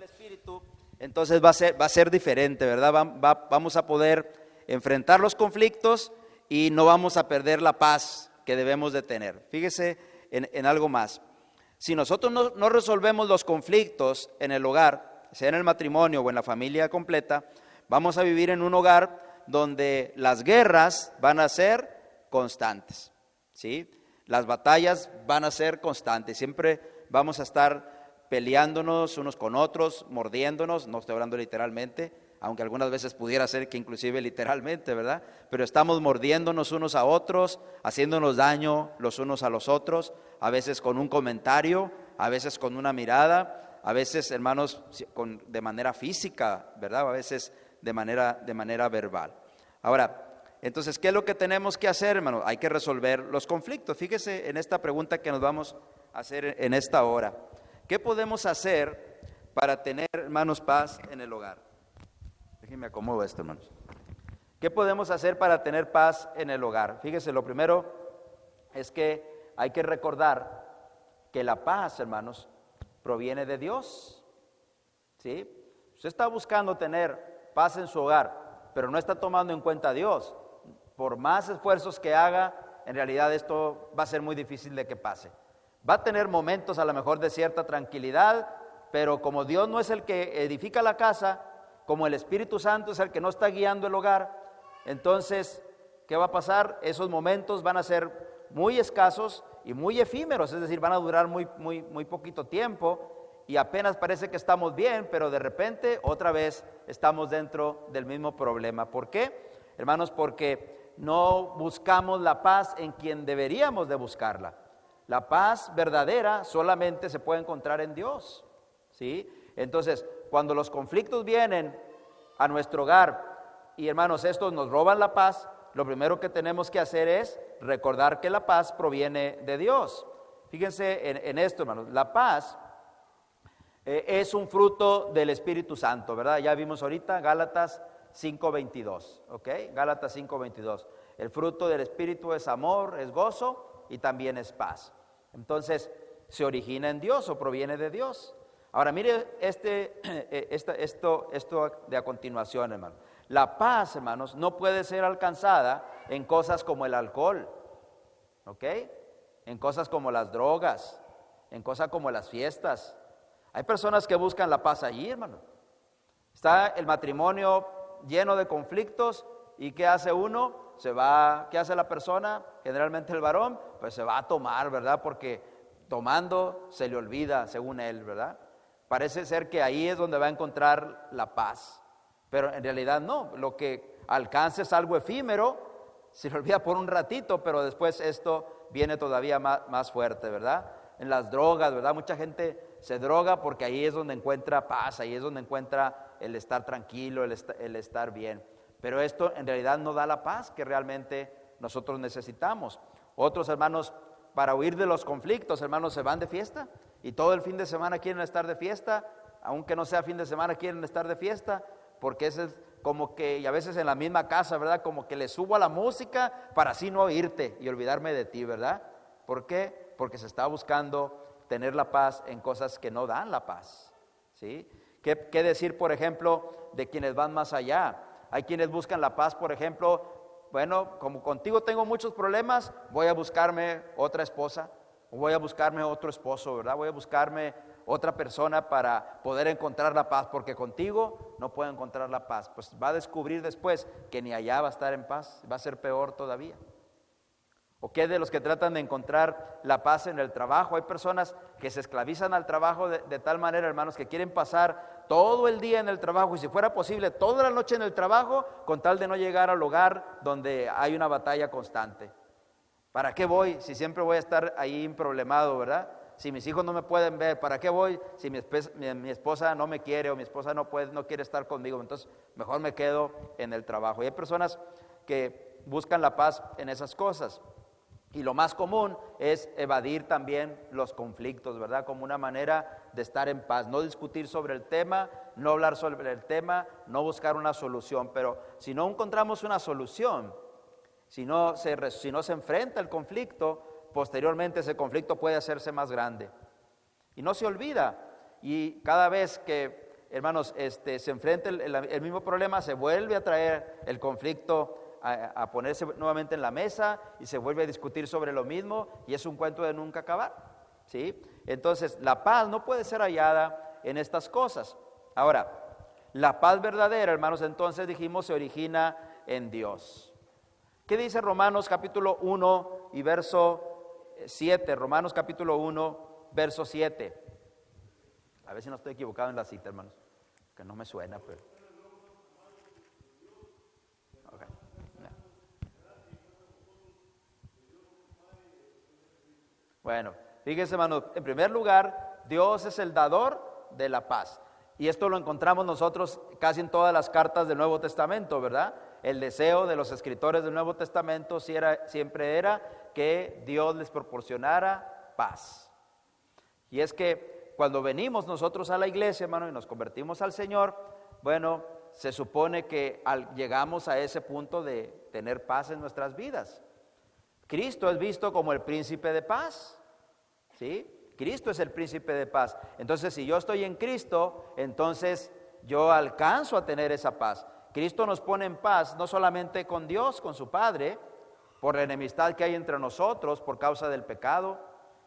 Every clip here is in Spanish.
del Espíritu, entonces va a ser diferente, ¿verdad? Vamos a poder enfrentar los conflictos y no vamos a perder la paz que debemos de tener. Fíjese en algo más. Si nosotros no resolvemos los conflictos en el hogar, sea en el matrimonio o en la familia completa, vamos a vivir en un hogar donde las guerras van a ser constantes, ¿sí? Las batallas van a ser constantes, siempre vamos a estar peleándonos unos con otros, mordiéndonos, no estoy hablando literalmente, aunque algunas veces pudiera ser que inclusive literalmente, ¿verdad? Pero estamos mordiéndonos unos a otros, haciéndonos daño los unos a los otros, a veces con un comentario, a veces con una mirada, a veces, hermanos, de manera física, ¿verdad? A veces de manera verbal. Ahora, entonces, ¿qué es lo que tenemos que hacer, hermanos? Hay que resolver los conflictos. Fíjese en esta pregunta que nos vamos a hacer en esta hora. ¿Qué podemos hacer para tener, hermanos, paz en el hogar? Déjenme acomodo esto, hermanos. ¿Qué podemos hacer para tener paz en el hogar? Fíjese, lo primero es que hay que recordar que la paz, hermanos, proviene de Dios, ¿sí? Usted está buscando tener paz en su hogar, pero no está tomando en cuenta a Dios. Por más esfuerzos que haga, en realidad esto va a ser muy difícil de que pase. Va a tener momentos a lo mejor de cierta tranquilidad, pero como Dios no es el que edifica la casa, como el Espíritu Santo es el que no está guiando el hogar, entonces, ¿qué va a pasar? Esos momentos van a ser muy escasos y muy efímeros, es decir, van a durar muy poquito tiempo y apenas parece que estamos bien, pero de repente otra vez estamos dentro del mismo problema. ¿Por qué? Hermanos, porque no buscamos la paz en quien deberíamos de buscarla. La paz verdadera solamente se puede encontrar en Dios, ¿sí? Entonces, cuando los conflictos vienen a nuestro hogar y, hermanos, estos nos roban la paz, lo primero que tenemos que hacer es recordar que la paz proviene de Dios. Fíjense en esto, hermanos, la paz es un fruto del Espíritu Santo, ¿verdad? Ya vimos ahorita Gálatas 5:22, ¿ok? Gálatas 5:22. El fruto del Espíritu es amor, es gozo y también es paz. Entonces, ¿se origina en Dios o proviene de Dios? Ahora, mire esto de a continuación, hermano. La paz, hermanos, no puede ser alcanzada en cosas como el alcohol, ¿ok? En cosas como las drogas, en cosas como las fiestas. Hay personas que buscan la paz allí, hermano. Está el matrimonio lleno de conflictos y ¿qué hace uno? ¿Qué hace la persona? Generalmente el varón, pues se va a tomar, ¿verdad? Porque tomando se le olvida, según él, ¿verdad? Parece ser que ahí es donde va a encontrar la paz, pero en realidad no. Lo que alcanza es algo efímero, se le olvida por un ratito, pero después esto viene todavía más fuerte, ¿verdad? En las drogas, ¿verdad? Mucha gente se droga porque ahí es donde encuentra paz, ahí es donde encuentra el estar tranquilo, el estar bien. Pero esto en realidad no da la paz que realmente nosotros necesitamos. Otros hermanos, para huir de los conflictos, hermanos, se van de fiesta y todo el fin de semana quieren estar de fiesta, aunque no sea fin de semana quieren estar de fiesta, porque ese es como que, y a veces en la misma casa, ¿verdad? Como que le subo a la música para así no oírte y olvidarme de ti, ¿verdad? ¿Por qué? Porque se está buscando tener la paz en cosas que no dan la paz, ¿sí? ¿Qué decir, por ejemplo, de quienes van más allá? Hay quienes buscan la paz, por ejemplo, bueno, como contigo tengo muchos problemas, voy a buscarme otra esposa, o voy a buscarme otro esposo, ¿verdad? Voy a buscarme otra persona para poder encontrar la paz, porque contigo no puedo encontrar la paz. Pues va a descubrir después que ni allá va a estar en paz, va a ser peor todavía. ¿O qué de los que tratan de encontrar la paz en el trabajo? Hay personas que se esclavizan al trabajo de tal manera, hermanos, que quieren pasar todo el día en el trabajo y si fuera posible toda la noche en el trabajo con tal de no llegar al hogar donde hay una batalla constante. ¿Para qué voy si siempre voy a estar ahí problemado, verdad? Si mis hijos no me pueden ver, ¿para qué voy si mi esposa no me quiere o mi esposa no quiere estar conmigo? Entonces mejor me quedo en el trabajo. Y hay personas que buscan la paz en esas cosas. Y lo más común es evadir también los conflictos, ¿verdad? Como una manera de estar en paz, no discutir sobre el tema, no hablar sobre el tema, no buscar una solución. Pero si no encontramos una solución, si no se enfrenta el conflicto, posteriormente ese conflicto puede hacerse más grande. Y no se olvida. Y cada vez que hermanos, se enfrenta el mismo problema, se vuelve a traer el conflicto a ponerse nuevamente en la mesa y se vuelve a discutir sobre lo mismo y es un cuento de nunca acabar, ¿sí? Entonces, la paz no puede ser hallada en estas cosas. Ahora, la paz verdadera, hermanos, entonces dijimos, se origina en Dios. ¿Qué dice Romanos capítulo 1 y verso 7? Romanos capítulo 1, verso 7. A ver si no estoy equivocado en la cita, hermanos, que no me suena, pero... Okay. Bueno, fíjense, hermanos, en primer lugar, Dios es el dador de la paz. Y esto lo encontramos nosotros casi en todas las cartas del Nuevo Testamento, ¿verdad? El deseo de los escritores del Nuevo Testamento siempre era que Dios les proporcionara paz. Y es que cuando venimos nosotros a la iglesia, hermano, y nos convertimos al Señor, bueno, se supone que llegamos a ese punto de tener paz en nuestras vidas. Cristo es visto como el príncipe de paz, ¿sí? Cristo es el príncipe de paz. Entonces, si yo estoy en Cristo, entonces yo alcanzo a tener esa paz. Cristo nos pone en paz, no solamente con Dios, con su Padre, por la enemistad que hay entre nosotros por causa del pecado,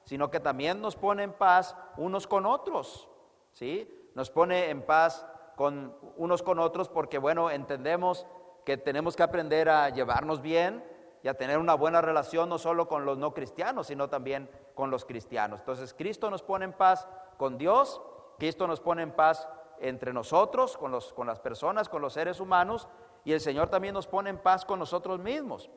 sino que también nos pone en paz unos con otros, ¿sí? Nos pone en paz con unos con otros porque, bueno, entendemos que tenemos que aprender a llevarnos bien y a tener una buena relación no solo con los no cristianos, sino también con los cristianos. Entonces, Cristo nos pone en paz con Dios, Cristo nos pone en paz entre nosotros, con las personas, con los seres humanos, y el Señor también nos pone en paz con nosotros mismos.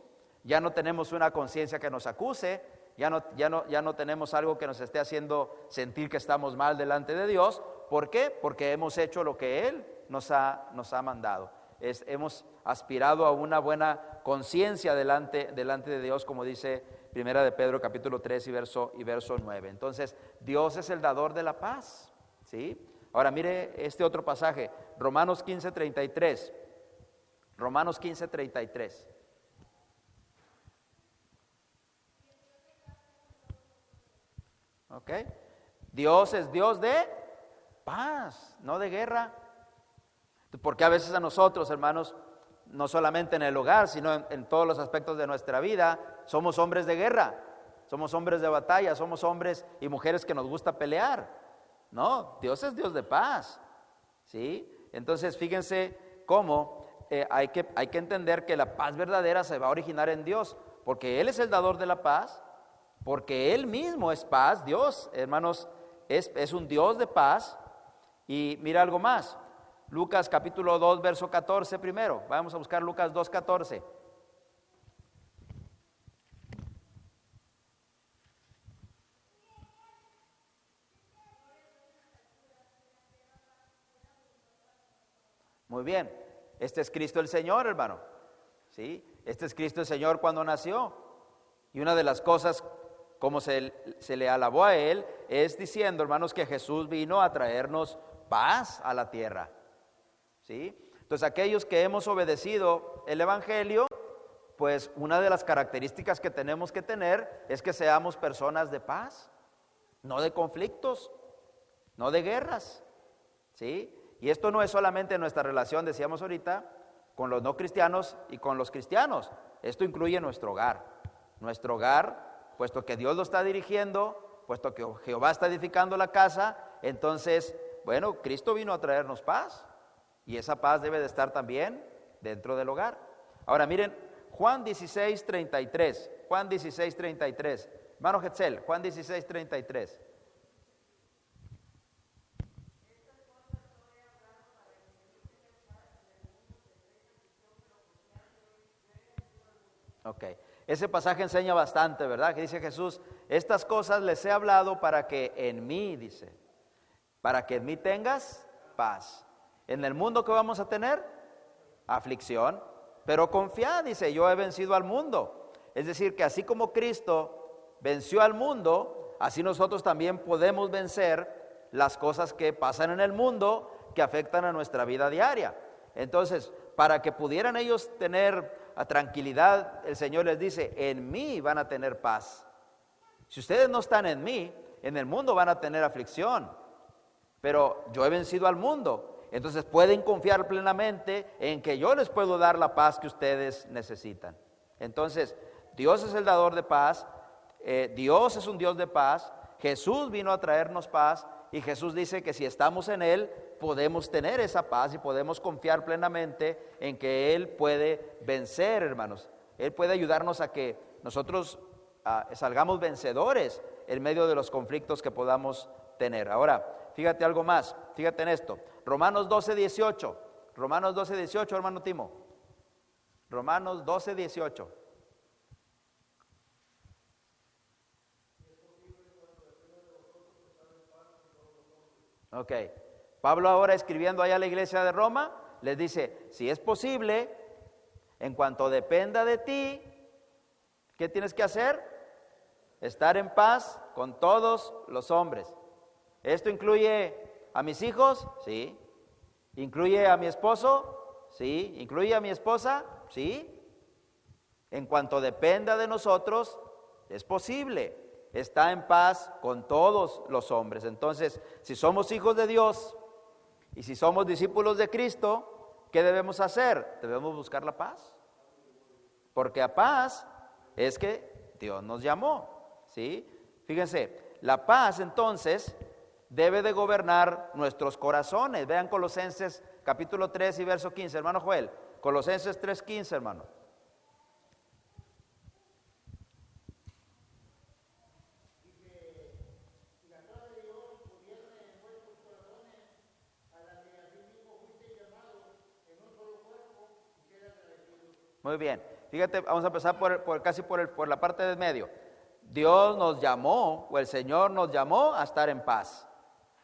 Ya no tenemos una conciencia que nos acuse, ya no tenemos algo que nos esté haciendo sentir que estamos mal delante de Dios. ¿Por qué? Porque hemos hecho lo que Él nos ha mandado. Hemos aspirado a una buena conciencia delante de Dios, como dice Primera de Pedro capítulo 3 y verso 9. Entonces, Dios es el dador de la paz, ¿sí? Ahora mire este otro pasaje, Romanos 15:33. Romanos 15:33. ¿Ok? Dios es Dios de paz, no de guerra. Porque a veces a nosotros, hermanos, no solamente en el hogar, sino en todos los aspectos de nuestra vida, somos hombres de guerra, somos hombres de batalla, somos hombres y mujeres que nos gusta pelear. No, Dios es Dios de paz, ¿sí? Entonces, fíjense cómo hay que entender que la paz verdadera se va a originar en Dios, porque Él es el dador de la paz, porque Él mismo es paz. Dios, hermanos, es un Dios de paz. Y mira algo más, Lucas capítulo 2, verso 14 primero. Vamos a buscar Lucas 2, 14. Muy bien, este es Cristo el Señor, hermano, ¿sí? Este es Cristo el Señor cuando nació. Y una de las cosas como se le alabó a Él es diciendo, hermanos, que Jesús vino a traernos paz a la tierra, ¿sí? Entonces, aquellos que hemos obedecido el Evangelio, pues una de las características que tenemos que tener es que seamos personas de paz, no de conflictos, no de guerras, ¿sí? Y esto no es solamente nuestra relación, decíamos ahorita, con los no cristianos y con los cristianos. Esto incluye nuestro hogar, puesto que Dios lo está dirigiendo, puesto que Jehová está edificando la casa, entonces, bueno, Cristo vino a traernos paz, y esa paz debe de estar también dentro del hogar. Ahora miren, Juan 16:33, Juan 16:33, hermano Hetzel, Juan 16:33. Ok, ese pasaje enseña bastante, ¿verdad? Que dice Jesús, estas cosas les he hablado para que en mí, dice, para que en mí tengas paz. En el mundo, ¿qué vamos a tener? Aflicción, pero confiad, dice, yo he vencido al mundo. Es decir, que así como Cristo venció al mundo, así nosotros también podemos vencer las cosas que pasan en el mundo que afectan a nuestra vida diaria. Entonces, para que pudieran ellos tener tranquilidad, el Señor les dice, en mí van a tener paz. Si ustedes no están en mí, en el mundo van a tener aflicción, pero yo he vencido al mundo. entonces pueden confiar plenamente en que yo les puedo dar la paz que ustedes necesitan. Entonces, Dios es el dador de paz, Dios es un Dios de paz, Jesús vino a traernos paz y Jesús dice que si estamos en Él podemos tener esa paz y podemos confiar plenamente en que Él puede vencer, hermanos. Él puede ayudarnos a que nosotros salgamos vencedores en medio de los conflictos que podamos tener. Ahora, fíjate algo más, fíjate en esto. Romanos 12:18, hermano Timo. Romanos 12:18. Ok, Pablo ahora escribiendo allá a la iglesia de Roma, les dice, si es posible, en cuanto dependa de ti, ¿qué tienes que hacer? Estar en paz con todos los hombres. ¿Esto incluye a mis hijos? Sí. ¿Incluye a mi esposo? Sí. ¿Incluye a mi esposa? Sí. En cuanto dependa de nosotros, es posible. Está en paz con todos los hombres. Entonces, si somos hijos de Dios y si somos discípulos de Cristo, ¿qué debemos hacer? Debemos buscar la paz. Porque a paz es que Dios nos llamó, ¿sí? Fíjense, la paz entonces debe de gobernar nuestros corazones. Vean Colosenses capítulo 3 y verso 15, hermano Joel. Colosenses 3:15, hermano. Muy bien, fíjate, vamos a empezar por la parte del medio. Dios nos llamó, o el Señor nos llamó a estar en paz,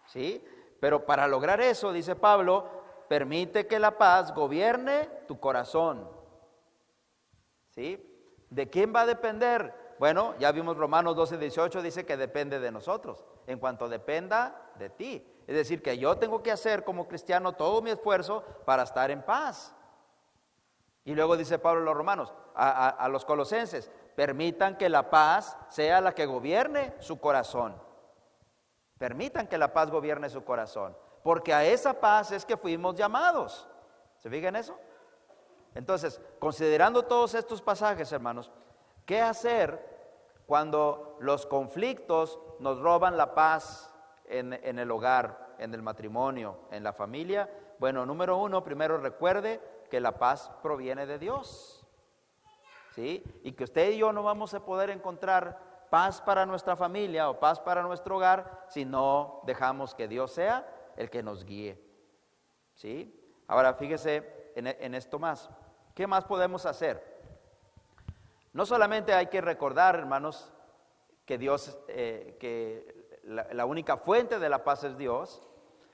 ¿sí? Pero para lograr eso, dice Pablo, permite que la paz gobierne tu corazón, ¿sí? ¿De quién va a depender? Bueno, ya vimos Romanos 12:18, dice que depende de nosotros, en cuanto dependa de ti. Es decir, que yo tengo que hacer como cristiano todo mi esfuerzo para estar en paz. Y luego dice Pablo a los romanos, a los colosenses, permitan que la paz sea la que gobierne su corazón. Permitan que la paz gobierne su corazón, porque a esa paz es que fuimos llamados. ¿Se fijan eso? Entonces, considerando todos estos pasajes, hermanos, ¿qué hacer cuando los conflictos nos roban la paz en el hogar, en el matrimonio, en la familia? Bueno, número uno, primero recuerde que la paz proviene de Dios, ¿sí? Y que usted y yo no vamos a poder encontrar paz para nuestra familia o paz para nuestro hogar si no dejamos que Dios sea el que nos guíe, ¿sí? Ahora fíjese en esto más. ¿Qué más podemos hacer? No solamente hay que recordar, hermanos, que Dios, que la única fuente de la paz es Dios,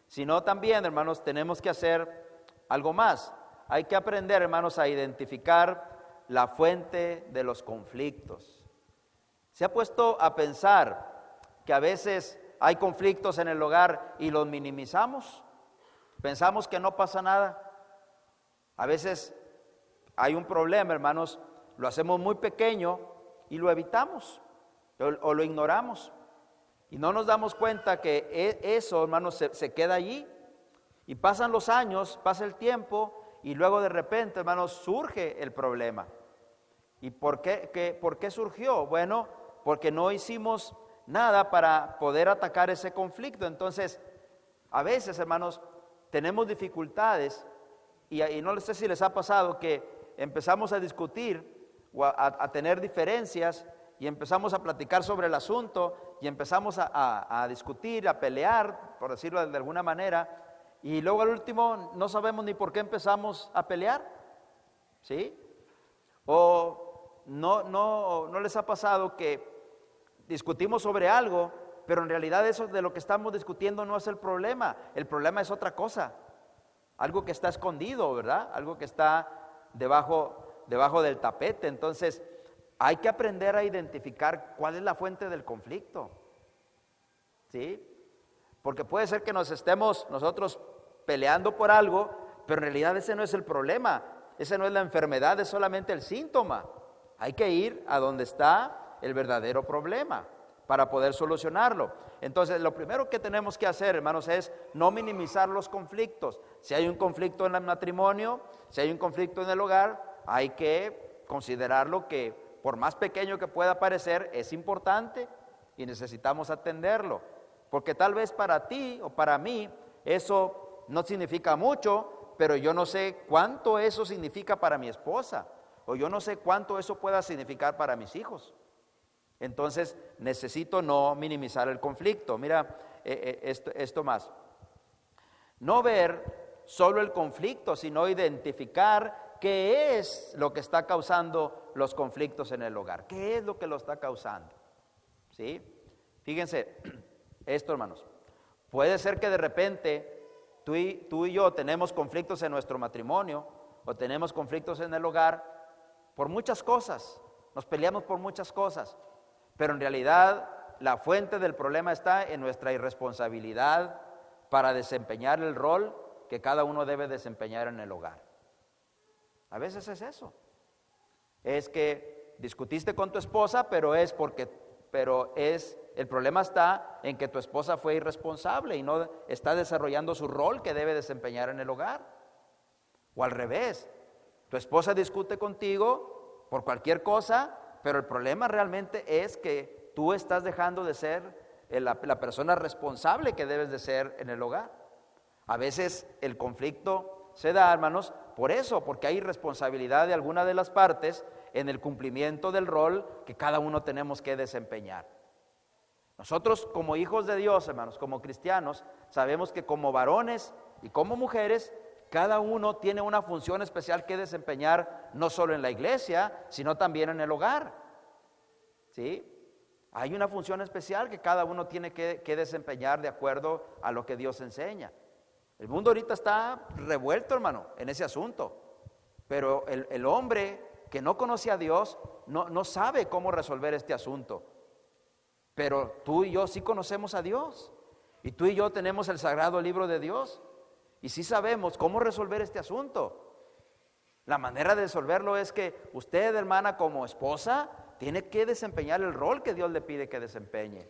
sino también, hermanos, tenemos que hacer algo más. Hay que aprender, hermanos, a identificar la fuente de los conflictos. ¿Se ha puesto a pensar que a veces hay conflictos en el hogar y los minimizamos? Pensamos que no pasa nada. A veces hay un problema, hermanos, lo hacemos muy pequeño y lo evitamos o lo ignoramos. Y no nos damos cuenta que eso, hermanos, se queda allí. Y pasan los años, pasa el tiempo y luego de repente, hermanos, surge el problema. ¿Y por qué surgió? Bueno, porque no hicimos nada para poder atacar ese conflicto. Entonces, a veces, hermanos, tenemos dificultades y no sé si les ha pasado que empezamos a discutir o a tener diferencias y empezamos a platicar sobre el asunto y empezamos a discutir, a pelear, por decirlo de alguna manera, y luego al último no sabemos ni por qué empezamos a pelear, ¿sí? O no les ha pasado que discutimos sobre algo, pero en realidad eso de lo que estamos discutiendo no es el problema es otra cosa, algo que está escondido, ¿verdad? Algo que está debajo del tapete. Entonces hay que aprender a identificar cuál es la fuente del conflicto, ¿sí? Porque puede ser que nos estemos nosotros peleando por algo, pero en realidad ese no es el problema, ese no es la enfermedad, es solamente el síntoma. Hay que ir a donde está el verdadero problema. para poder solucionarlo. Entonces, lo primero que tenemos que hacer, hermanos, es no minimizar los conflictos. Si hay un conflicto en el matrimonio, si hay un conflicto en el hogar, hay que considerarlo que, por más pequeño que pueda parecer, es importante y necesitamos atenderlo. Porque tal vez para ti o para mí eso no significa mucho, pero yo no sé cuánto eso significa para mi esposa, o yo no sé cuánto eso pueda significar para mis hijos. Entonces necesito no minimizar el conflicto. Mira esto más. No ver solo el conflicto, sino identificar qué es lo que está causando los conflictos en el hogar. ¿Qué es lo que lo está causando? ¿Sí? Fíjense esto, hermanos. Puede ser que de repente tú y yo tenemos conflictos en nuestro matrimonio o tenemos conflictos en el hogar por muchas cosas. Nos peleamos por muchas cosas. Pero en realidad la fuente del problema está en nuestra irresponsabilidad para desempeñar el rol que cada uno debe desempeñar en el hogar. A veces es eso. Es que discutiste con tu esposa, pero el problema está en que tu esposa fue irresponsable y no está desarrollando su rol que debe desempeñar en el hogar. O al revés, tu esposa discute contigo por cualquier cosa, pero el problema realmente es que tú estás dejando de ser la persona responsable que debes de ser en el hogar. A veces el conflicto se da, hermanos, por eso, porque hay responsabilidad de alguna de las partes en el cumplimiento del rol que cada uno tenemos que desempeñar. Nosotros como hijos de Dios, hermanos, como cristianos, sabemos que como varones y como mujeres, cada uno tiene una función especial que desempeñar, no solo en la iglesia, sino también en el hogar. ¿Sí? Hay una función especial que cada uno tiene que desempeñar de acuerdo a lo que Dios enseña. El mundo ahorita está revuelto, hermano, en ese asunto. Pero el hombre que no conoce a Dios no sabe cómo resolver este asunto. Pero tú y yo sí conocemos a Dios. Y tú y yo tenemos el sagrado libro de Dios. Y sí sabemos cómo resolver este asunto. La manera de resolverlo es que usted, hermana, como esposa, tiene que desempeñar el rol que Dios le pide que desempeñe.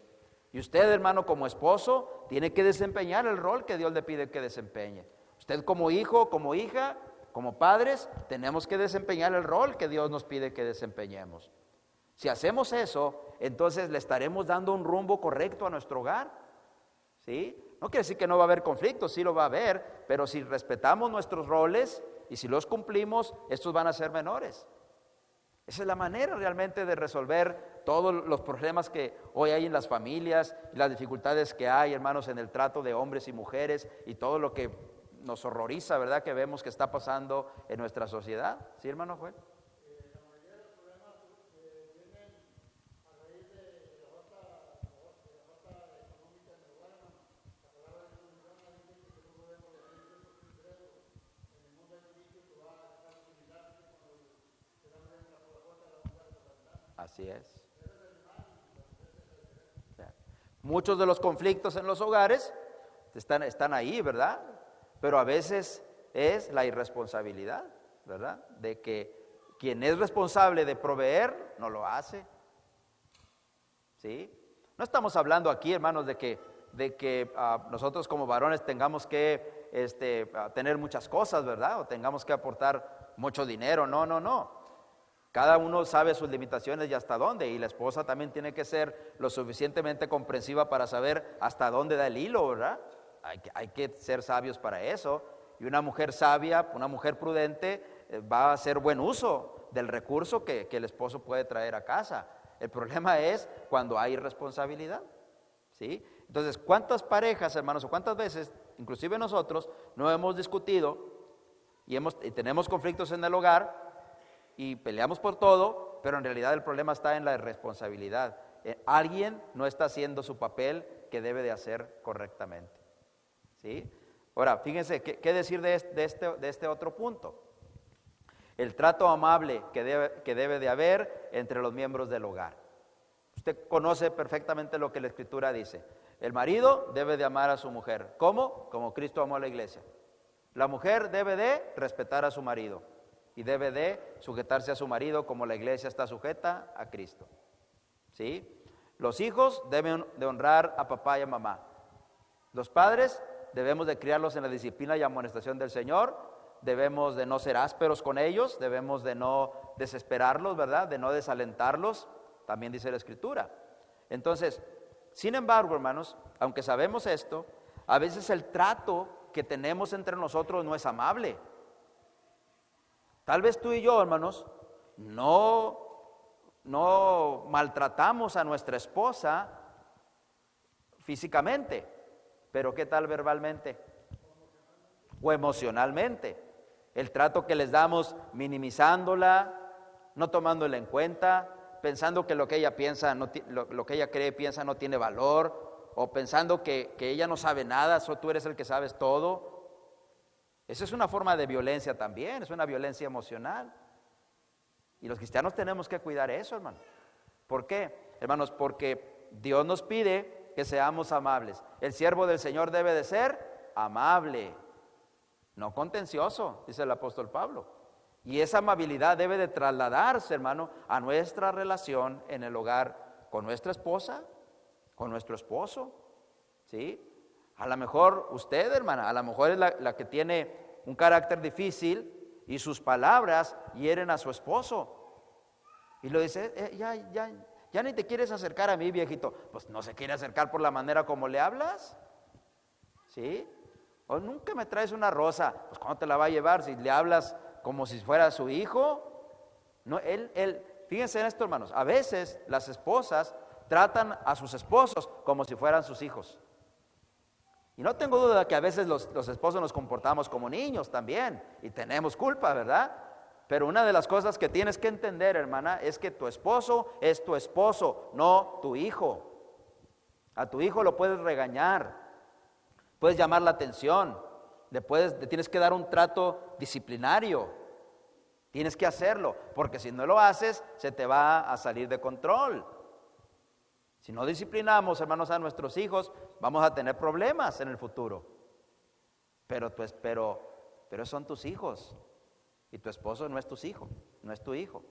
Y usted, hermano, como esposo, tiene que desempeñar el rol que Dios le pide que desempeñe. Usted como hijo, como hija, como padres, tenemos que desempeñar el rol que Dios nos pide que desempeñemos. Si hacemos eso, entonces le estaremos dando un rumbo correcto a nuestro hogar. ¿Sí? No quiere decir que no va a haber conflictos, sí lo va a haber, pero si respetamos nuestros roles y si los cumplimos, estos van a ser menores. Esa es la manera realmente de resolver todos los problemas que hoy hay en las familias, las dificultades que hay, hermanos, en el trato de hombres y mujeres y todo lo que nos horroriza, ¿verdad?, que vemos que está pasando en nuestra sociedad. ¿Sí, hermano Joel? La mayoría de los problemas vienen a raíz de la falta económica en el hogar, hermano. La palabra de Dios menciona, dice que no podemos decir ciertos secretos. En el mundo hay un dicho que va a dejar similar cuando el hombre entra por la puerta, la mujer por la ventana. Así es. Muchos de los conflictos en los hogares están ahí, ¿verdad? Pero a veces es la irresponsabilidad, ¿verdad? De que quien es responsable de proveer no lo hace. ¿Sí? No estamos hablando aquí, hermanos, de que nosotros como varones tengamos que tener muchas cosas, ¿verdad? O tengamos que aportar mucho dinero. No. Cada uno sabe sus limitaciones y hasta dónde, y la esposa también tiene que ser lo suficientemente comprensiva para saber hasta dónde da el hilo, ¿verdad? Hay que ser sabios para eso, y una mujer sabia, una mujer prudente va a hacer buen uso del recurso que el esposo puede traer a casa. El problema es cuando hay irresponsabilidad, ¿sí? Entonces, ¿cuántas parejas, hermanos, o cuántas veces, inclusive nosotros, no hemos discutido y tenemos conflictos en el hogar y peleamos por todo, pero en realidad el problema está en la irresponsabilidad? Alguien no está haciendo su papel que debe de hacer correctamente. ¿Sí? Ahora, fíjense, ¿qué decir de este otro punto? El trato amable que debe de haber entre los miembros del hogar. Usted conoce perfectamente lo que la Escritura dice. El marido debe de amar a su mujer. ¿Cómo? Como Cristo amó a la iglesia. La mujer debe de respetar a su marido y debe de sujetarse a su marido como la iglesia está sujeta a Cristo. ¿Sí? Los hijos deben de honrar a papá y a mamá. Los padres debemos de criarlos en la disciplina y amonestación del Señor. Debemos de no ser ásperos con ellos, debemos de no desesperarlos, ¿verdad? De no desalentarlos, también dice la Escritura. Entonces, sin embargo, hermanos, aunque sabemos esto, a veces el trato que tenemos entre nosotros no es amable. Tal vez tú y yo, hermanos, no maltratamos a nuestra esposa físicamente, pero ¿qué tal verbalmente? O emocionalmente. El trato que les damos minimizándola, no tomándola en cuenta, pensando que lo que ella piensa, lo que ella cree, piensa no tiene valor, o pensando que ella no sabe nada, tú eres el que sabes todo. Esa es una forma de violencia también, es una violencia emocional. Y los cristianos tenemos que cuidar eso, hermano. ¿Por qué? Hermanos, porque Dios nos pide que seamos amables. El siervo del Señor debe de ser amable, no contencioso, dice el apóstol Pablo. Y esa amabilidad debe de trasladarse, hermano, a nuestra relación en el hogar con nuestra esposa, con nuestro esposo, ¿sí? A lo mejor usted, hermana, a lo mejor es la que tiene un carácter difícil y sus palabras hieren a su esposo. Y lo dice, ya ni te quieres acercar a mí, viejito. Pues no se quiere acercar por la manera como le hablas, ¿sí? O nunca me traes una rosa, pues ¿cuándo te la va a llevar si le hablas como si fuera su hijo? No, fíjense en esto, hermanos, a veces las esposas tratan a sus esposos como si fueran sus hijos. Y no tengo duda de que a veces los esposos nos comportamos como niños también, y tenemos culpa, ¿verdad? Pero una de las cosas que tienes que entender, hermana, es que tu esposo es tu esposo, no tu hijo. A tu hijo lo puedes regañar, puedes llamar la atención, le tienes que dar un trato disciplinario. Tienes que hacerlo, porque si no lo haces, se te va a salir de control. Si no disciplinamos, hermanos, a nuestros hijos, vamos a tener problemas en el futuro. Pero son tus hijos. Y tu esposo no es tu hijo, no es tu hijo.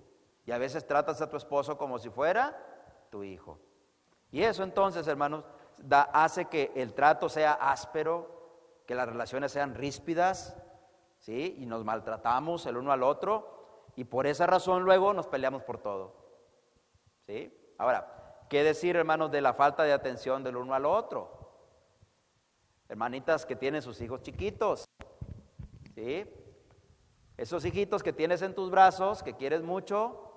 Y a veces tratas a tu esposo como si fuera tu hijo. Y eso entonces, hermanos, hace que el trato sea áspero, que las relaciones sean ríspidas, ¿sí? Y nos maltratamos el uno al otro. Y por esa razón luego nos peleamos por todo, ¿sí? Ahora, ¿qué decir, hermanos, de la falta de atención del uno al otro? Hermanitas que tienen sus hijos chiquitos, ¿sí? Esos hijitos que tienes en tus brazos, que quieres mucho,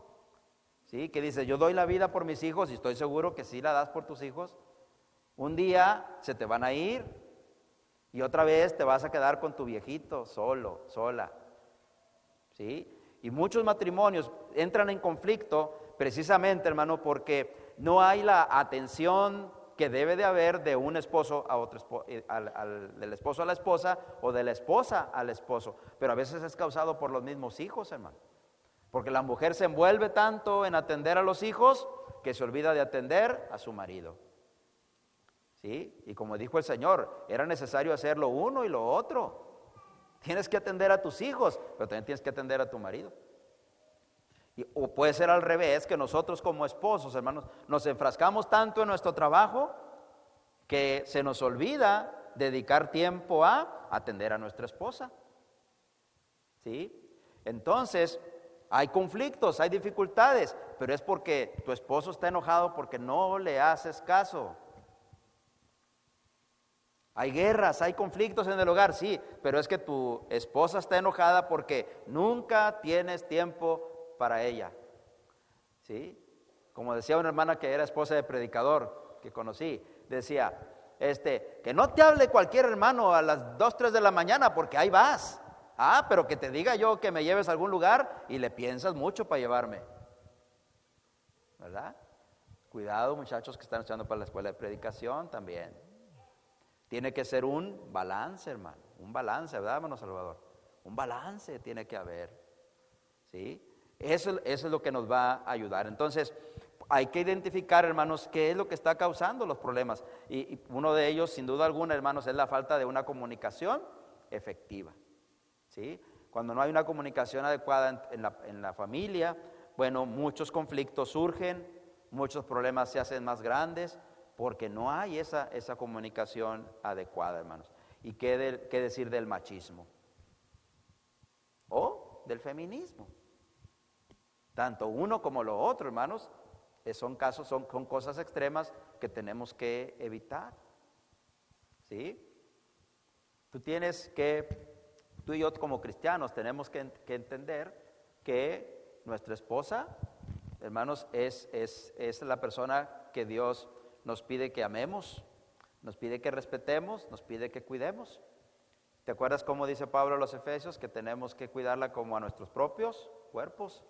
¿sí? Que dices, yo doy la vida por mis hijos, y estoy seguro que sí la das por tus hijos. Un día se te van a ir, y otra vez te vas a quedar con tu viejito, solo, sola, ¿sí? Y muchos matrimonios entran en conflicto precisamente, hermano, porque no hay la atención que debe de haber de un esposo a otro del esposo a la esposa, o de la esposa al esposo. Pero a veces es causado por los mismos hijos, hermano. Porque la mujer se envuelve tanto en atender a los hijos que se olvida de atender a su marido, ¿sí? Y como dijo el Señor, era necesario hacer lo uno y lo otro. Tienes que atender a tus hijos, pero también tienes que atender a tu marido. O puede ser al revés, que nosotros como esposos, hermanos, nos enfrascamos tanto en nuestro trabajo que se nos olvida dedicar tiempo a atender a nuestra esposa, ¿sí? Entonces, hay conflictos, hay dificultades, pero es porque tu esposo está enojado porque no le haces caso. Hay guerras, hay conflictos en el hogar, sí, pero es que tu esposa está enojada porque nunca tienes tiempo para ella, ¿sí? Como decía una hermana que era esposa de predicador que conocí, decía, que no te hable cualquier hermano a las 2, 3 de la mañana porque ahí vas. Pero que te diga yo que me lleves a algún lugar y le piensas mucho para llevarme, ¿verdad? Cuidado, muchachos que están estudiando para la escuela de predicación también. Tiene que ser un balance, hermano, un balance, ¿verdad, hermano Salvador? Un balance tiene que haber, ¿sí? Eso es lo que nos va a ayudar. Entonces, hay que identificar, hermanos, qué es lo que está causando los problemas. Y uno de ellos, sin duda alguna, hermanos, es la falta de una comunicación efectiva, ¿sí? Cuando no hay una comunicación adecuada en la familia, bueno, muchos conflictos surgen, muchos problemas se hacen más grandes porque no hay esa comunicación adecuada, hermanos. ¿Y qué decir del machismo? O del feminismo. Tanto uno como lo otro, hermanos, son cosas extremas que tenemos que evitar. ¿Sí? Tú y yo como cristianos tenemos que entender que nuestra esposa, hermanos, es la persona que Dios nos pide que amemos, nos pide que respetemos, nos pide que cuidemos. ¿Te acuerdas cómo dice Pablo a los Efesios? Que tenemos que cuidarla como a nuestros propios cuerpos,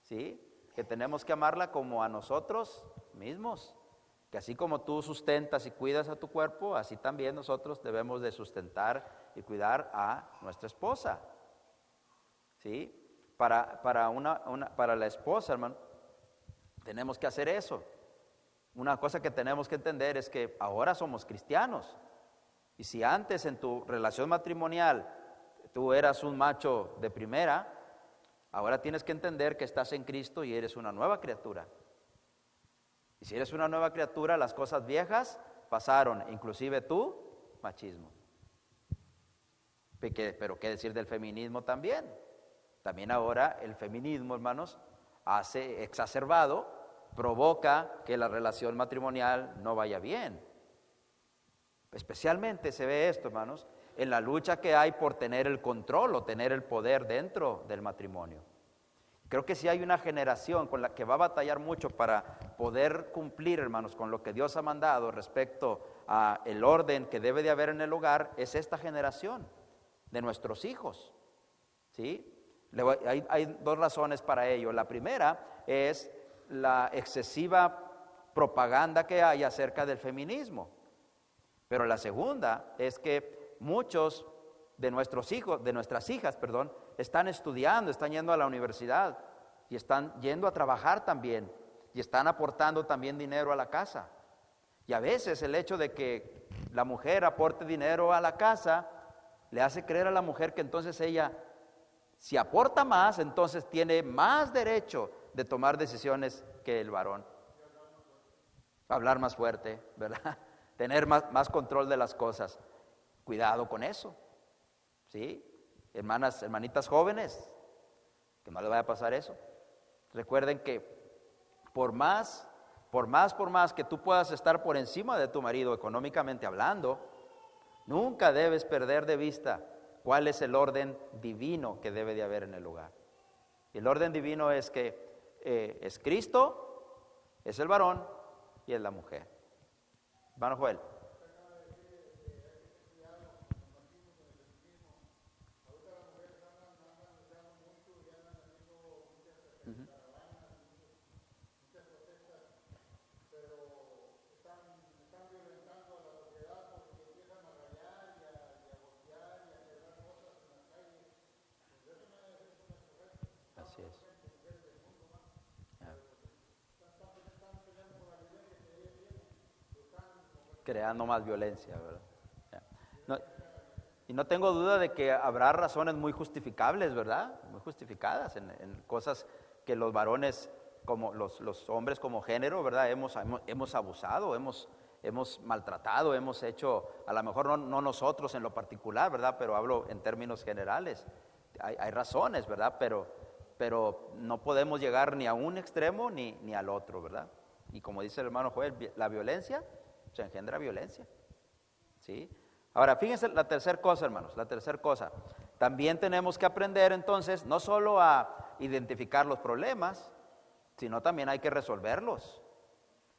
¿sí? Que tenemos que amarla como a nosotros mismos. Que así como tú sustentas y cuidas a tu cuerpo, así también nosotros debemos de sustentar y cuidar a nuestra esposa, ¿sí? Para la esposa, hermano, tenemos que hacer eso. Una cosa que tenemos que entender es que ahora somos cristianos. Y si antes en tu relación matrimonial tú eras un macho de primera, ahora tienes que entender que estás en Cristo y eres una nueva criatura. Y si eres una nueva criatura, las cosas viejas pasaron, inclusive tu machismo. Pero qué decir del feminismo también. También ahora el feminismo, hermanos, hace exacerbado, provoca que la relación matrimonial no vaya bien. Especialmente se ve esto, hermanos, en la lucha que hay por tener el control o tener el poder dentro del matrimonio. Creo que si hay una generación con la que va a batallar mucho para poder cumplir, hermanos, con lo que Dios ha mandado respecto a el orden que debe de haber en el hogar, es esta generación de nuestros hijos, ¿sí? Hay dos razones para ello. La primera es la excesiva propaganda que hay acerca del feminismo. Pero la segunda es que muchos de nuestros hijos, de nuestras hijas, están estudiando, están yendo a la universidad y están yendo a trabajar también y están aportando también dinero a la casa. Y a veces el hecho de que la mujer aporte dinero a la casa le hace creer a la mujer que entonces ella, si aporta más, entonces tiene más derecho de tomar decisiones que el varón. Hablar más fuerte, ¿verdad? Tener más control de las cosas. Cuidado con eso, ¿sí? Hermanitas jóvenes, que no le vaya a pasar eso. Recuerden que por más que tú puedas estar por encima de tu marido económicamente hablando, nunca debes perder de vista cuál es el orden divino que debe de haber en el hogar. El orden divino es que es Cristo, es el varón y es la mujer. Hermano Joel. Así es. Creando más violencia, ¿verdad? Y no tengo duda de que habrá razones muy justificables, ¿verdad? Muy justificadas en cosas que los varones, como los hombres como género, ¿verdad? Hemos abusado, hemos maltratado, hemos hecho, a lo mejor no nosotros en lo particular, ¿verdad? Pero hablo en términos generales. Hay razones, ¿verdad? Pero no podemos llegar ni a un extremo ni al otro, ¿verdad? Y como dice el hermano Joel, la violencia se engendra violencia, ¿sí? Ahora, fíjense la tercera cosa, hermanos, la tercera cosa. También tenemos que aprender entonces no solo a identificar los problemas, sino también hay que resolverlos.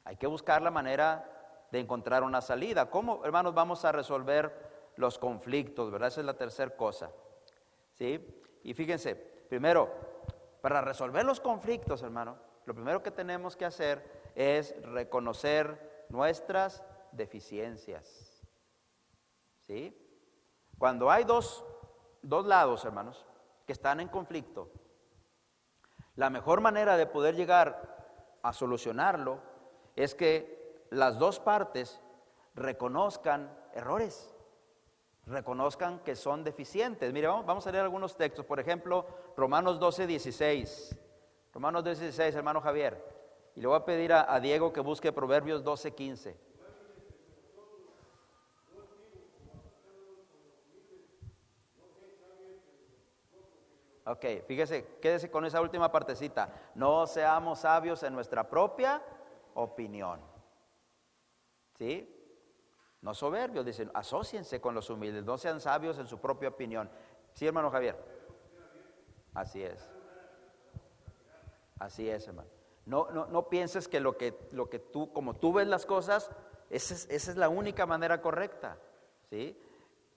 Hay que buscar la manera de encontrar una salida. ¿Cómo, hermanos, vamos a resolver los conflictos, verdad? Esa es la tercera cosa, ¿sí? Y fíjense, primero, para resolver los conflictos, hermano, lo primero que tenemos que hacer es reconocer nuestras deficiencias, ¿sí? Cuando hay dos lados, hermanos, que están en conflicto, la mejor manera de poder llegar a solucionarlo es que las dos partes reconozcan errores, reconozcan que son deficientes. Mire, vamos a leer algunos textos. Por ejemplo, Romanos 12:16. Romanos 12:16, hermano Javier. Y le voy a pedir a Diego que busque Proverbios 12:15. Ok, fíjese, quédese con esa última partecita. No seamos sabios en nuestra propia opinión. ¿Sí? No soberbios, dicen, asóciense con los humildes, no sean sabios en su propia opinión. ¿Sí, hermano Javier? Así es. Así es, hermano. No pienses que lo que tú, como tú ves las cosas, esa es la única manera correcta. ¿Sí?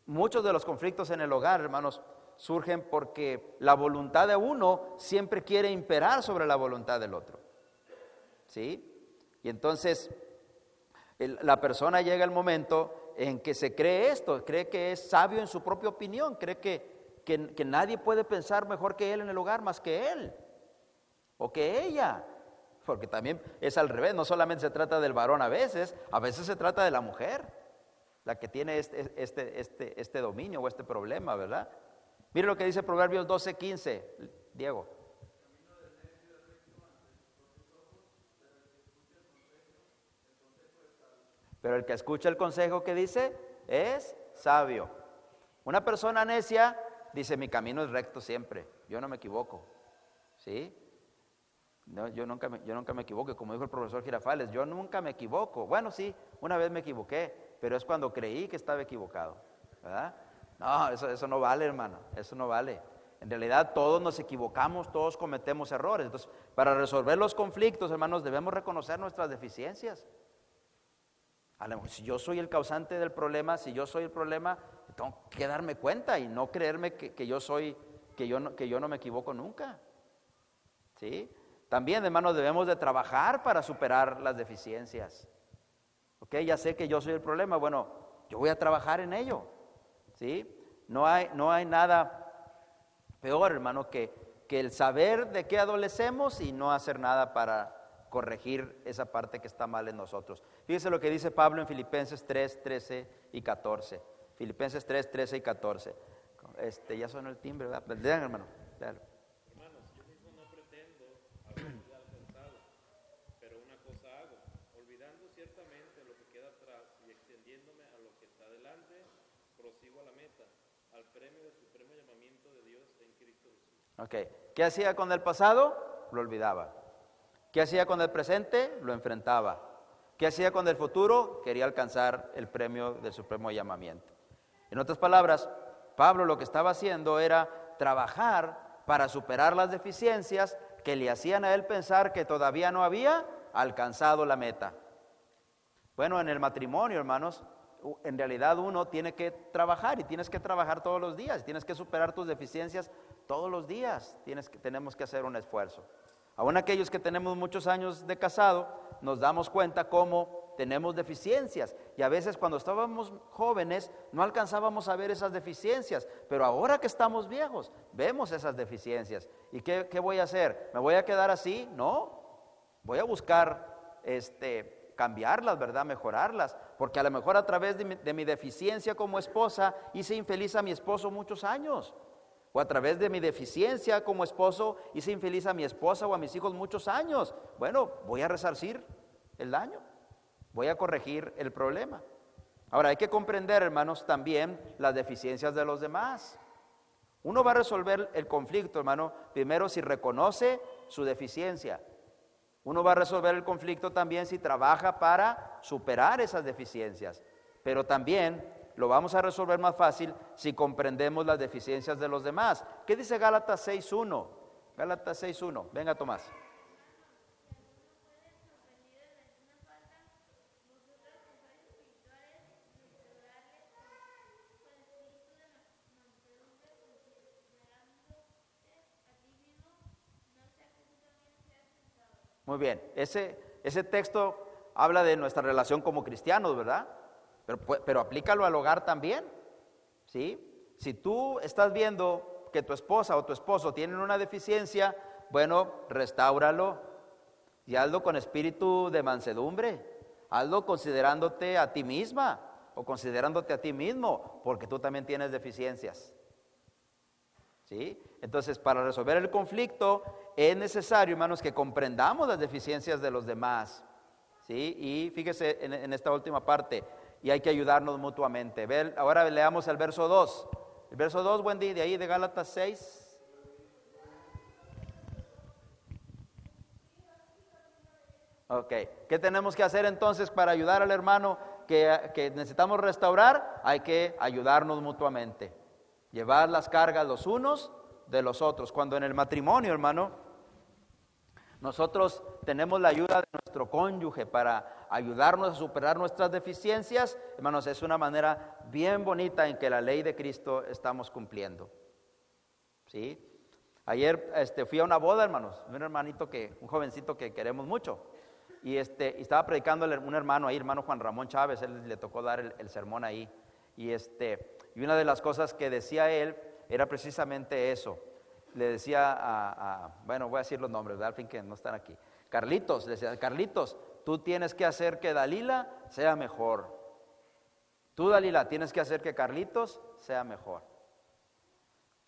Muchos de los conflictos en el hogar, hermanos, surgen porque la voluntad de uno siempre quiere imperar sobre la voluntad del otro. ¿Sí? Y entonces la persona llega el momento en que se cree esto, cree que es sabio en su propia opinión, cree que nadie puede pensar mejor que él en el hogar más que él o que ella, porque también es al revés, no solamente se trata del varón a veces se trata de la mujer, la que tiene este dominio o este problema, ¿verdad? Mire lo que dice Proverbios 12:15, Diego. Pero el que escucha el consejo que dice es sabio. Una persona necia dice, mi camino es recto siempre, yo no me equivoco. ¿Sí? No, yo nunca me equivoco, como dijo el profesor Girafales, yo nunca me equivoco. Bueno, sí, una vez me equivoqué, pero es cuando creí que estaba equivocado, ¿verdad? No, eso no vale, hermano, eso no vale. En realidad todos nos equivocamos, todos cometemos errores. Entonces, para resolver los conflictos, hermanos, debemos reconocer nuestras deficiencias. A lo mejor, si yo soy el causante del problema, si yo soy el problema, tengo que darme cuenta y no creerme que yo no me equivoco nunca. ¿Sí? También, hermanos, debemos de trabajar para superar las deficiencias. ¿Ok? Ya sé que yo soy el problema, bueno, yo voy a trabajar en ello. ¿Sí? No hay nada peor, hermano, que el saber de qué adolecemos y no hacer nada para corregir esa parte que está mal en nosotros. Fíjese lo que dice Pablo en Filipenses 3:13 y 14. Filipenses 3:13 y 14. Ya sonó el timbre, ¿verdad? Lean, hermano. Lean. Hermanos, yo mismo no pretendo haber ya alcanzado, pero una cosa hago, olvidando ciertamente lo que queda atrás y extendiéndome a lo que está delante, prosigo a la meta, al premio del supremo llamamiento de Dios en Cristo Jesús. Ok, ¿qué hacía con el pasado? Lo olvidaba. ¿Qué hacía con el presente? Lo enfrentaba. ¿Qué hacía con el futuro? Quería alcanzar el premio del supremo llamamiento. En otras palabras, Pablo lo que estaba haciendo era trabajar para superar las deficiencias que le hacían a él pensar que todavía no había alcanzado la meta. Bueno, en el matrimonio, hermanos, en realidad uno tiene que trabajar y tienes que trabajar todos los días, tienes que superar tus deficiencias todos los días, tenemos que hacer un esfuerzo. Aún aquellos que tenemos muchos años de casado, nos damos cuenta cómo tenemos deficiencias. Y a veces cuando estábamos jóvenes no alcanzábamos a ver esas deficiencias. Pero ahora que estamos viejos, vemos esas deficiencias. ¿Y qué voy a hacer? ¿Me voy a quedar así? No. Voy a buscar cambiarlas, ¿verdad? Mejorarlas. Porque a lo mejor a través de mi deficiencia como esposa hice infeliz a mi esposo muchos años. O a través de mi deficiencia como esposo hice infeliz a mi esposa o a mis hijos muchos años. Bueno, voy a resarcir el daño, voy a corregir el problema. Ahora hay que comprender, hermanos, también las deficiencias de los demás. Uno va a resolver el conflicto, hermano, primero si reconoce su deficiencia. Uno va a resolver el conflicto también si trabaja para superar esas deficiencias. Pero también lo vamos a resolver más fácil si comprendemos las deficiencias de los demás. ¿Qué dice Gálatas 6:1? Gálatas 6:1. Venga, Tomás. Muy bien. Ese texto habla de nuestra relación como cristianos, ¿verdad? Pero aplícalo al hogar también, ¿sí? Si tú estás viendo que tu esposa o tu esposo tienen una deficiencia, bueno, restáuralo y hazlo con espíritu de mansedumbre. Hazlo considerándote a ti misma o considerándote a ti mismo, porque tú también tienes deficiencias. ¿sí? Entonces, para resolver el conflicto es necesario, hermanos, que comprendamos las deficiencias de los demás, ¿sí? Y fíjese en esta última parte, y hay que ayudarnos mutuamente. Ahora leamos el verso 2. El verso 2, Wendy, de ahí de Gálatas 6. Ok, ¿qué tenemos que hacer entonces para ayudar al hermano que necesitamos restaurar? Hay que ayudarnos mutuamente, llevar las cargas los unos de los otros. Cuando en el matrimonio, hermano, nosotros tenemos la ayuda de nuestro cónyuge para ayudarnos a superar nuestras deficiencias, hermanos, es una manera bien bonita en que la ley de Cristo estamos cumpliendo, ¿sí? Ayer fui a una boda, hermanos, un jovencito que queremos mucho. Y estaba predicando un hermano ahí, hermano Juan Ramón Chávez, él le tocó dar el sermón ahí. Y una de las cosas que decía él era precisamente eso. Le decía bueno, voy a decir los nombres, ¿verdad? Al fin que no están aquí. Carlitos, le decía, Carlitos, tú tienes que hacer que Dalila sea mejor. Tú, Dalila, tienes que hacer que Carlitos sea mejor.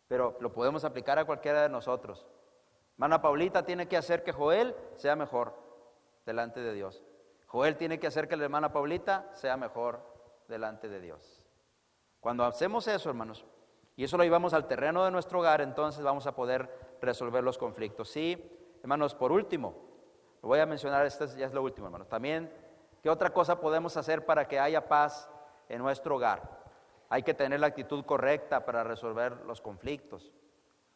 Pero lo podemos aplicar a cualquiera de nosotros. Hermana Paulita tiene que hacer que Joel sea mejor delante de Dios. Joel tiene que hacer que la hermana Paulita sea mejor delante de Dios. Cuando hacemos eso, hermanos, y eso lo llevamos al terreno de nuestro hogar, entonces vamos a poder resolver los conflictos. Sí, hermanos, por último, lo voy a mencionar, ya es lo último, hermanos. También, ¿qué otra cosa podemos hacer para que haya paz en nuestro hogar? Hay que tener la actitud correcta para resolver los conflictos.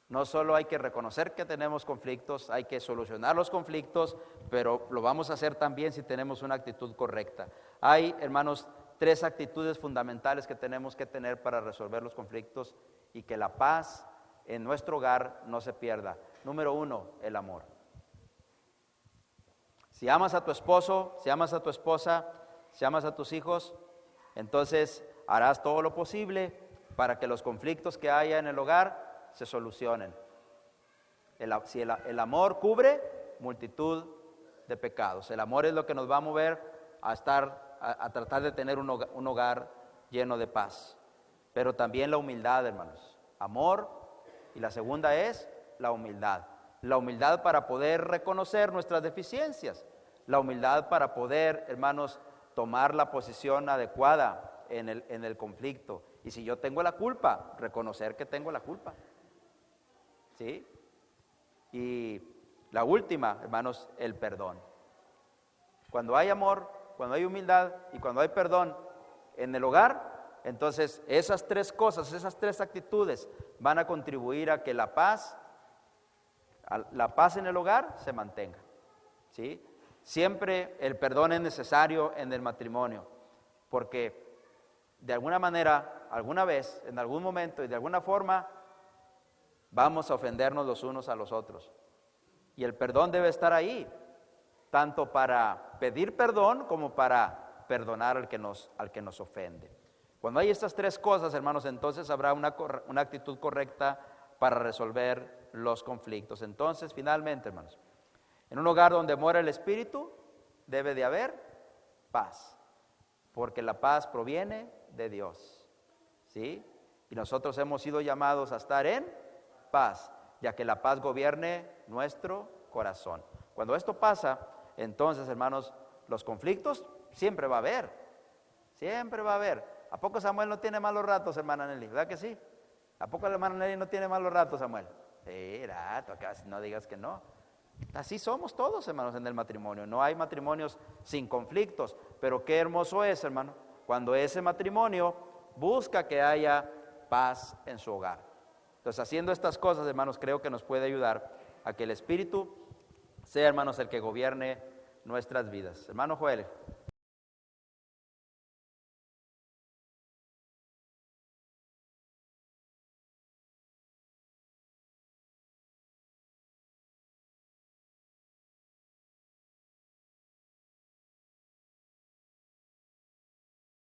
No solo hay que reconocer que tenemos conflictos, hay que solucionar los conflictos, pero lo vamos a hacer también si tenemos una actitud correcta. Hay, hermanos, 3 actitudes fundamentales que tenemos que tener para resolver los conflictos y que la paz en nuestro hogar no se pierda. Número 1, el amor. Si amas a tu esposo, si amas a tu esposa, si amas a tus hijos, entonces harás todo lo posible para que los conflictos que haya en el hogar se solucionen. Si el amor cubre multitud de pecados. El amor es lo que nos va a mover a tratar de tener un hogar lleno de paz. Pero también la humildad, hermanos. Amor, y la segunda es la humildad. La humildad para poder reconocer nuestras deficiencias. La humildad para poder, hermanos, tomar la posición adecuada en el conflicto. Y si yo tengo la culpa, reconocer que tengo la culpa. ¿Sí? Y la última, hermanos, el perdón. Cuando hay amor, cuando hay humildad y cuando hay perdón en el hogar, entonces esas 3 cosas, esas 3 actitudes van a contribuir a que la paz en el hogar se mantenga. ¿Sí? Siempre el perdón es necesario en el matrimonio, porque de alguna manera, alguna vez, en algún momento y de alguna forma, vamos a ofendernos los unos a los otros. Y el perdón debe estar ahí, tanto para pedir perdón como para perdonar al que nos ofende. Cuando hay estas 3 cosas, hermanos, entonces habrá una actitud correcta para resolver los conflictos. Entonces, finalmente, hermanos, en un hogar donde mora el Espíritu, debe de haber paz, porque la paz proviene de Dios, ¿sí? Y nosotros hemos sido llamados a estar en paz, ya que la paz gobierne nuestro corazón. Cuando esto pasa, entonces, hermanos, los conflictos siempre va a haber, siempre va a haber. ¿A poco Samuel no tiene malos ratos, hermana Nelly? ¿Verdad que sí? ¿A poco la hermana Nelly no tiene malos ratos, Samuel? Sí, rato, acá no digas que no. Así somos todos, hermanos, en el matrimonio. No hay matrimonios sin conflictos, pero qué hermoso es, hermano, cuando ese matrimonio busca que haya paz en su hogar. Entonces, haciendo estas cosas, hermanos, creo que nos puede ayudar a que el Espíritu sea, hermanos, el que gobierne nuestras vidas. Hermano Joel.